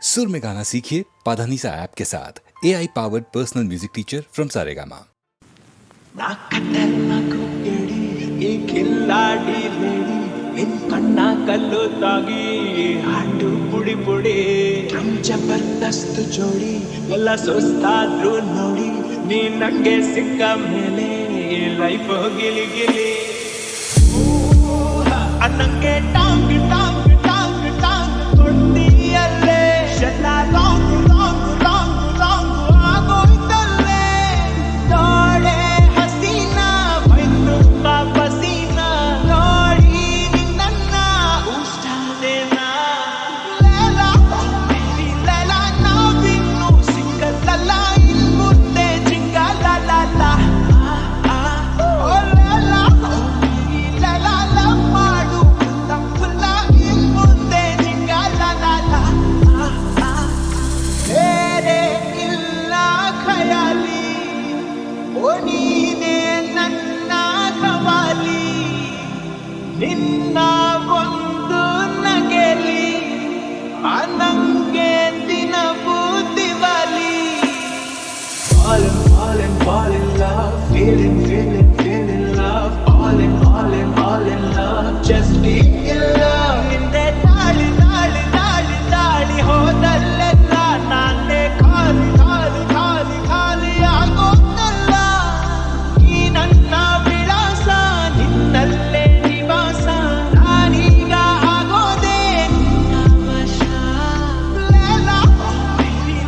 सुर में गाना सीखिए पाधानीसा ऐप के साथ AI powered personal music teacher from Saregama. ಈ ಕಿಲ್ಲಾಡಿ ಲೇಡಿ ಇನ್ ಕಣ್ಣ ಕಲ್ಲು ತಾಗಿ ಹಾಡು ಪುಡಿ ಪುಡಿ ನಮ್ ಜಬರ್ದಸ್ತ್ ಜೋಡಿ ಎಲ್ಲ ಸುಸ್ತಾದ್ರು ನೋಡಿ ನೀ ನಂಗೆ ಸಿಕ್ಕ ಮೇಲೆ ಲೈಫ್ ಗಿಲಿ ಗಿಲಿ ಅನ್ನಂಗೆ ಟಾಂಗ್ ಟಾಂಗ್ ಟಾಂಗ್ ಟಾಂಗ್ ಕೊಡ್ತೀಯಲ್ಲೇ ಶೆಲ್ಲ ಲಾಂಗ್ ಲಾಂಗ್ ಲಾಂಗ್ ಲಾಂಗ್ ಆಗೋಯ್ತಲ್ಲೇ ನೋಡೆ ಹಸೀನಾ ಬೈತು ಪಸೀನಾ ನೋಡಿ ನಿನ್ನ ಉಷ್ಟಾದೇನಾ ಲೇಲಾ ಲೇಲಾ ನಾವಿನ್ನು ಸಿಂಗಲ್ಲ ಇನ್ ಮುಂದೆ ಜಿಂಗಲ್ಲ ಓ ಲೇಲಾ ಲೇಲಾ ಲವ್ ಮಾಡು ತಪ್ಪಲ್ಲ ಇನ್ ಮುಂದೆ ಜಿಂಗಲ್ಲ ಬೇರೆ ಇಲ್ಲ ಖಯಾಲಿ ಓ ನೀನೇ ನನ್ನ ಕವಾಲಿ ನಿನ್ನ ಒಂದು ನಗೆಲಿ ನಂಗೆ ದಿನವೂ Diwali Fall in love, feeling love, all in love, just be in love. ನಿಂದೆ ತಾಳಿ ತಾಳಿ ತಾಳಿ ತಾಳಿ ಹೋದಲ್ಲೆಲ್ಲ ನಾನೇ ಖಾಲಿ ಖಾಲಿ ಖಾಲಿ ಖಾಲಿ ಆಗೋದಲ್ಲ ಈ ನನ್ನ ವಿಳಾಸ ನಿನ್ನಲ್ಲೇ ನಿವಾಸ ನಾನೀಗ ಆಗೋದೇ ನಿನ್ನ ವಶ ಲೇಲಾ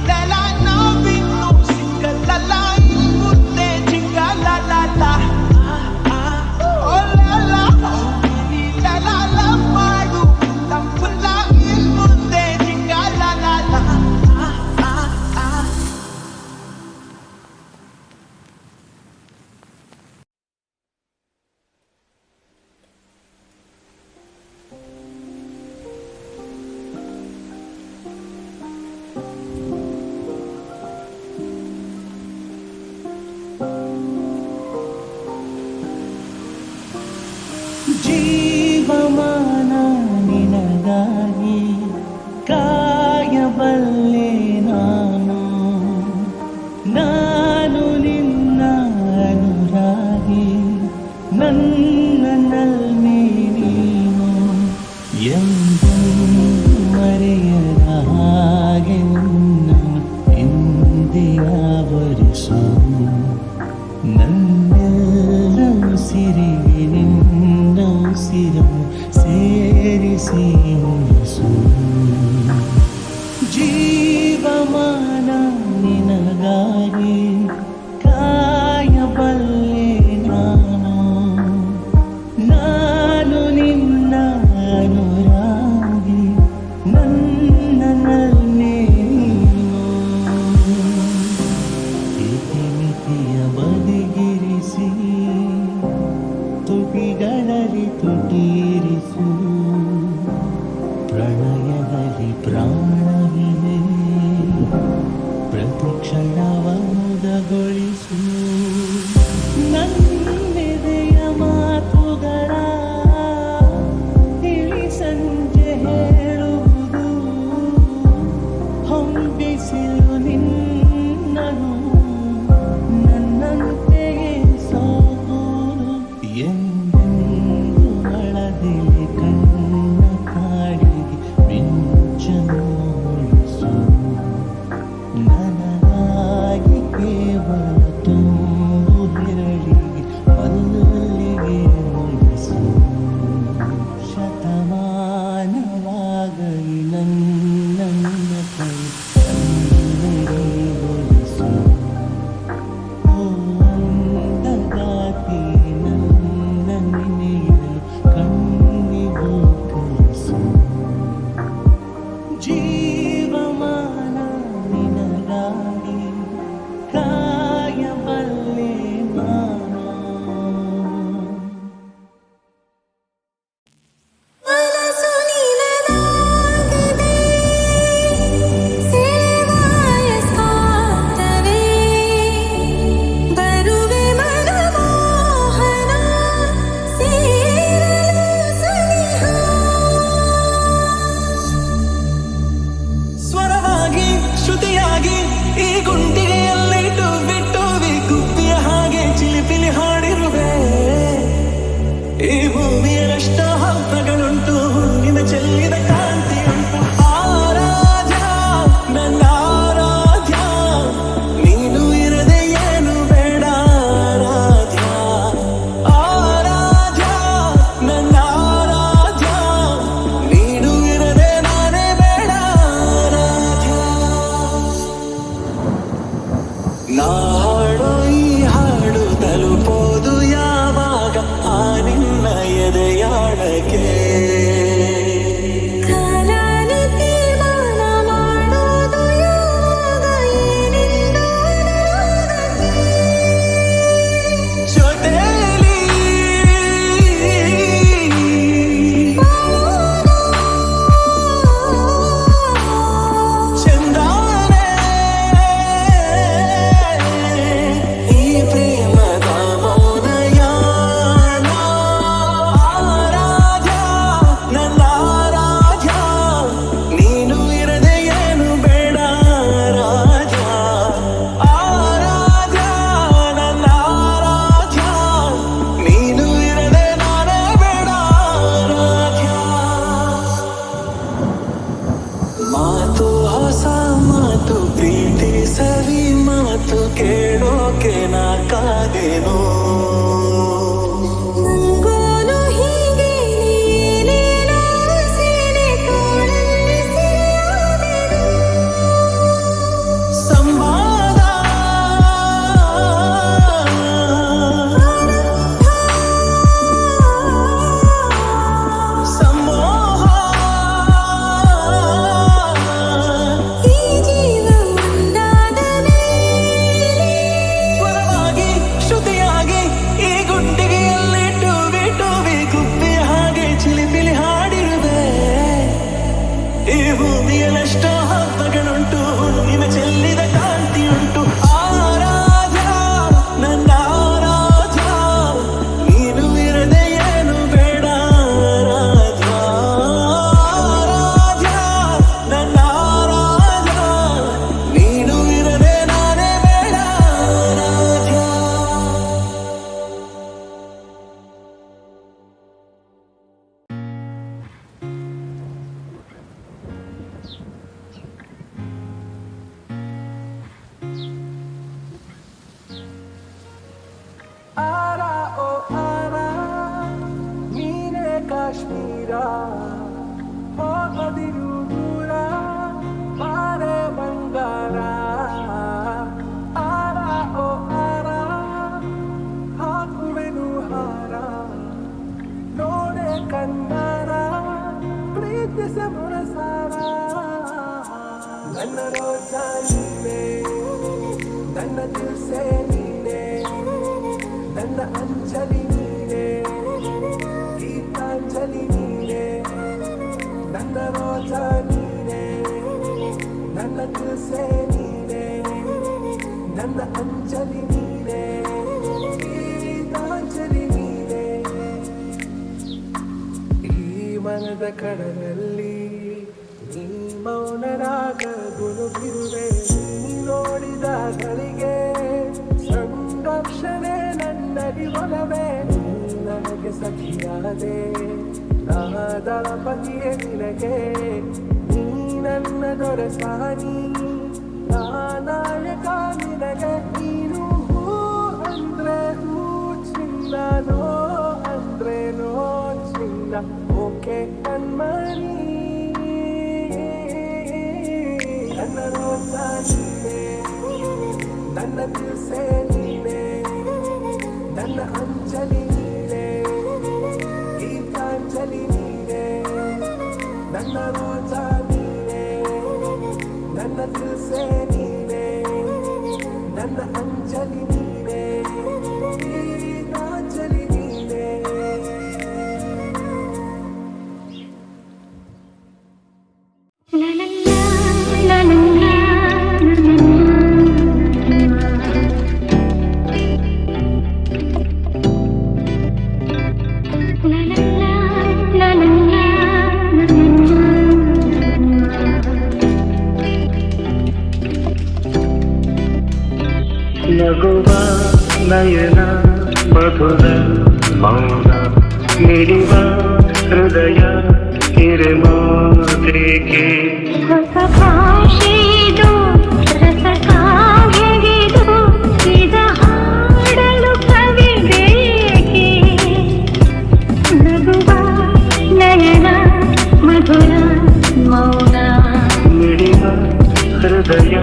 ಲೇಲಾ ನಾವಿನ್ನು ಸಿಂಗಲ್ಲ ಇನ್ ಮುಂದೆ ಜಿಂಗಲ್ಲ ಓ ಲೇಲಾ ಲೇಲಾ ಲವ್ ಮಾಡು ತಪ್ಪಲ್ಲ ಇನ್ ಮುಂದೆ ಜಿಂಗಲ್ಲ ಜೀವಮಾನ ನಿನಗಾಗಿ ಕಾಯಬಲ್ಲೆ ನಾನು ನಿನ್ನ ಅನುರಾಗಿ ನನ್ನನ್ನೇ ನೀನು ಎಂದೆಂದೂ ಮರೆಯದ ಹಾಗೆ ನಿನ್ನ ಎಂದೇ ಆವರಿಸು ನನ್ನೆಲ್ಲ ಉಸಿರಿಗೆ ನಿನ್ನ ಉಸಿರು ಸೇರಿಸಿ ಉಳಿಸು ಜೀವಮಾನ ನಿನಗಾಗಿ ಕಾಯಬಲ್ಲೆ ನಾನು ನಿನ್ನ ಅನುರಾಗಿ ನನ್ನನ್ನೇ ನೀನು ಇತಿಮಿತಿಯ ಬದಿಗಿರಿಸಿ ತುಟಿಗಳಲ್ಲಿ ತುಟಿರಿಸು ಪ್ರಣಯದಲ್ಲಿ ಪ್ರಾಣವಿದೆ ಪ್ರತಿಕ್ಷಣವ ಮುದಗೊಳಿಸು ನನ್ನೆದೆಯ ಮಾತುಗಳ ತಿಳಿ ಸಂಜೆ ಹೇಳುವುದು ಹೊಂಬಿಸಿಲು ನಿನ್ನನು ನನ್ನಂತೆಯೇ ಸಾಗುವುದು ಎಂದೆಂದು ಅಳದಿಲೆ ಕಣ್ಣ ಕಾಡಿಗೆ ಮಿಂಚನ್ನು ಮೂಡಿಸು ನನಗಾಗಿ ಕೇವಲ ಶ್ರುತಿಯಾಗಿ ಈ ಗುಂಡಿಗೆಯಲ್ಲಿ ಟುವಿ ಟುವಿ ಗುಬ್ಬಿಯ ಹಾಗೆ ಚಿಲಿಪಿಲಿ ಹಾಡಿರುವೆ. ಈ ಭೂಮಿಯಷ್ಟ ಹಬ್ಬಗಳುಂಟು, ಹುಣ್ಣಿನ ಚೆಲ್ಲಿದ ಕಾಂತಿಯುಂಟು. ಆರಾಧ್ಯ ನನ್ನ ಆರಾಧ್ಯ, ನೀನು ಇರದೆ ಏನು ಬೇಡ ಆರಾಧ್ಯ. ಆರಾಧ್ಯ ನನ್ನ ಆರಾಧ್ಯ, ನೀನು ಇರದೆ ನಾನೇ ಬೇಡ ಆರಾಧ್ಯ. ನಾ ಹಾಡೋ ಈ ಹಾಡು ತಲುಪೋದು ಯಾವಾಗ ಆ ನಿನ್ನ ಎದೆಯಾಳಕ್ಕೆ. ಕಾಲಾನತಿ ಮಾನ ಮಾಡೋದು ಯಾವಾಗ ಏನೆಂದು ಅನಾಹುತಕ್ಕೆ. ಜೊತೆಲಿ ಚಂದಾನೆ ಈ ಪ್ರೇಮದ ಮೌನಯಾನ. ಆರಾಧ್ಯ ನನ್ನ ಆರಾಧ್ಯ, ನೀನು ಇರದೆ ಏನು ಬೇಡ ಆರಾಧ್ಯ. ಆರಾಧ್ಯ ನನ್ನ ಆರಾಧ್ಯ, ನೀನು ಇರದೆ ನಾನೇ ಬೇಡ ಆರಾಧ್ಯ. ಮಾತು ಹೊಸ ಮಾತು, ಪ್ರೀತಿ ಸವಿ ಮಾತು ಕೇಳೋಕೆ ನಾ ಕಾದೇನೋ. ನಂಗೋನು ಹೀಗೆ ನೀನೇನೋ ಸೀನೆ ತೋಳಲ್ಲಿ ಸೆರೆಯಾದೆನು. ಸಂವಾದ ಸಮೋಹ, ಈ ಜೀವ ಒಂದಾದ ಮೇಲೆ ಸ್ವರವಾಗಿ ಶ್ರುತಿಯಾಗಿ ಈ ಗುಂಡಿಗೆಯಲ್ಲಿ ಟುವಿ ಟುವಿ ಗುಬ್ಬಿಯ ಹಾಗೆ ಚಿಲಿಪಿಲಿ ಹಾಡಿರುವೆ. ಈ ಭೂಮಿಯಲ್ಲಷ್ಟ ಹಬ್ಬಗಳುಂಟು, ಹುಣ್ಣಿನ ಚೆಲ್ಲಿದ ಕಾಂತಿಯುಂಟು. ಆರಾಧ್ಯ ನನ್ನ ಆರಾಧ್ಯ, ನೀನು ಇರದೆ ಏನು ಬೇಡ ಆರಾಧ್ಯ. ಆರಾಧ್ಯ ನನ್ನ ಆರಾಧ್ಯ, ನೀನು ಇರದೆ ನಾನೇ ಬೇಡ ಆರಾಧ್ಯ. ಆರ ಓ ಆರ, ನೀನೇ ಕಾಶ್ಮೀರ, ಹೋಗದಿರು ದೂರ, ಬಾರೆ ಬಂಗಾರ. ಆರ ಓ ಆರ, ಹಾಕುವೆನು ಹಾರ, ನೋಡೆ ಕಣ್ಣಾರ, ಪ್ರೀತಿಸ ಮುರಸಾರ. ನನ್ನ ರೋಜಾ ನೀನೆ, ನನ್ನ ದಿಲ್ಸೆ ನೀನೆ, ನನ್ನ ಅಂಜಲಿ ನೀನೆ, ಗೀತಾಂಜಲಿ ನೀನೆ. ನನ್ನ ರೋಜಾ ನೀನೆ, ನನ್ನ ದಿಲ್ಸೆ ನೀನೆ, ನನ್ನ ಅಂಜಲಿ ನೀನೆ, ಗೀತಾಂಜಲಿ ನೀನೆ. ಈ ಮನದ ಕಡಲಲ್ಲಿ ನೀ ಮೌನರಾಗ ಗುನುಗಿರುವೆ. ನೀ ನೋಡಿದ ಗಳಿಗೆ ಸಂರಕ್ಷಣೆ ನನ್ನಡಿ ಒಲವೇ. ನೀ ನನಗೆ ಸಖಿಯಾದೆ, ನಾದಳ ಪತಿಯೇ ನಿನಗೆ. ನೀ ನನ್ನ ದೊರೆಸಾನಿ, ನಾಯಕ ನಿನಗೆ. ನೀನು ಹೂ ಅಂದ್ರೆ ಹೂ ಚಿನ್ನ, ನೋ ಅಂದ್ರೆ ನೋ ಚಿನ್ನ. ಓಕೆ ಕಣ್ಮಣಿ, ನನ್ನ ರೋಜಾ ನೀನೆ, ನನ್ನ ದಿಲ್ಸೆ ನೀನೆ, ನನ್ನ ಅಂಜಲಿ ನೀನೆ, ಗೀತಾಂಜಲಿ ನೀನೆ. ನನ್ನ ರೋಜಾ ನೀನೆ, ನನ್ನ ದಿಲ್ಸೆ ನೀನೆ, ನನ್ನ ಅಂಜಲಿ ನೀನೆ, ಗೀತಾಂಜಲಿ ನೀನೆ. ನಗುವ ನಯನ ಮಧುರ ಮೌನ ಮಿಡಿವ ಹೃದಯ ಹಿರಿಮಾತೆಗೆ ಹೊಸ ಭಾಷೆಯಿದು ರಸ ಕಾವ್ಯವಿದು ಇದ ಹಾಡಲು ಕವಿ ಬೇಕೆ ನಗುವ ನಯನ ಮಧುರ ಮೌನ ಮಿಡಿವ ಹೃದಯ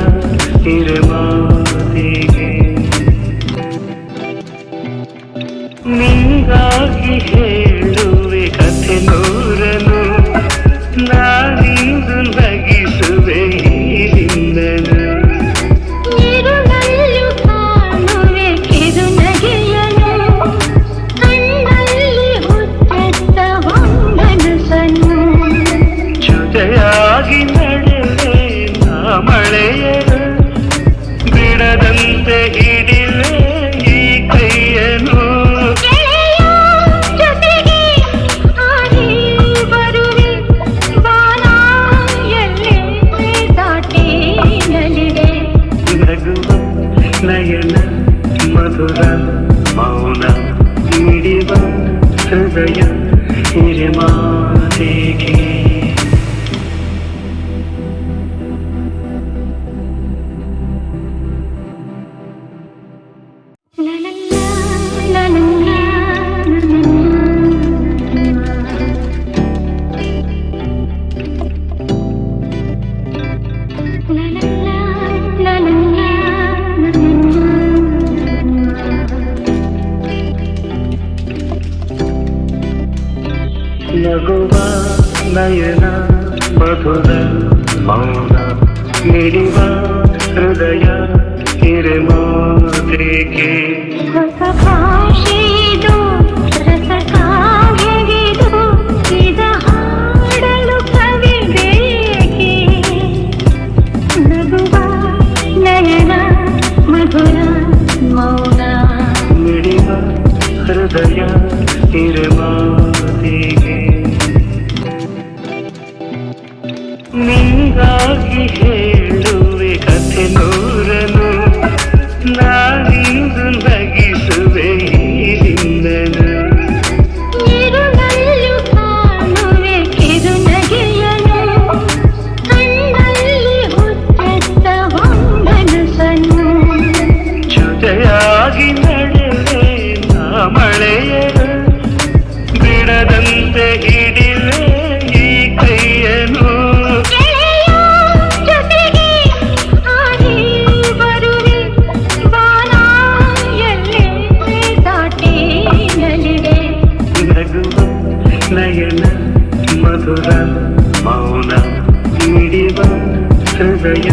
ಹಿರಿಮಾತೆಗೆ ನಿಂಗಾಗಿ ಹೇಳುವೆ ಕಥೆ ನೂರನು ನಾನಿಂದು ನಗಿಸುವೆ ಈ ಹಿಂದನು ನೀರುಗಲ್ಲು ಕಾಣುವೆ ಕಿರು ನಗೆಯನು ಕಣ್ಣಲ್ಲಿ ಹುಚ್ಚೆತ್ತ ಹೊಂಗನಸನು ಜೊತೆಯಾಗಿ ನಡೆವೆ ನಾ ಮಳೆಯರು ಬಿಡದಂತೆ ಹಿಡಿವೆ ಈ ಕೈಯನು ಗೆಳೆಯ ಜೊತೆಗೆ ಹಾಡಿ ಬರುವೆ ಬಾನ ಎಲ್ಲೇ ದಾಟಿ ನಲಿವೆ ನಗುವ ನಯನ ಮಧುರ ಮೌನ ಮಿಡಿವ ಹೃದಯ ಹಿರಿಮಾತೆಗೆ ನಗುವ ನಯನ ಮಧುರ ಮೌನ ಮಿಡಿವ ಹೃದಯ ಹಿರಿಮಾತೆಗೆ ಹೊಸ ಭಾಷೆಯಿದು ರಸ ಕಾವ್ಯವಿದು ಇದ ಹಾಡಲು ಕವಿ ಬೇಕೆ ನಗುವ ನಯನ ಮಧುರ ಮೌನ ಮಿಡಿವ ಹೃದಯ ಹಿರಿಮಾತೆಗೆ ನಿಂಗಾಗಿ ಹೇಳುವೆ ಕಥೆ ನೂರನು ನಾನಿಂದು ನಗಿಸುವೆ ಈ ಹಿಂದನು ನೀರುಗಲ್ಲು ಕಾಣುವೆ ಕಿರು ನಗೆಯನು ಕಣ್ಣಲ್ಲಿ ಹುಚ್ಚೆತ್ತ ಹೊಂಗನಸನು ಜೊತೆಯಾಗಿ ನಡೆವೆ ನಾ ಮಳೆಯರು ಬಿಡದಂತೆ ಹಿಡಿವೆ ಈ ಕೈಯನು ಗೆಳೆಯ ಜೊತೆಗೆ ಹಾಡಿ ಬರುವೆ ಬಾನ ಎಲ್ಲೇ ದಾಟಿ ನಲಿವೆ ನಗುವ ನಯನ ಮಧುರ ಮೌನ ಮಿಡಿವ ಹೃದಯ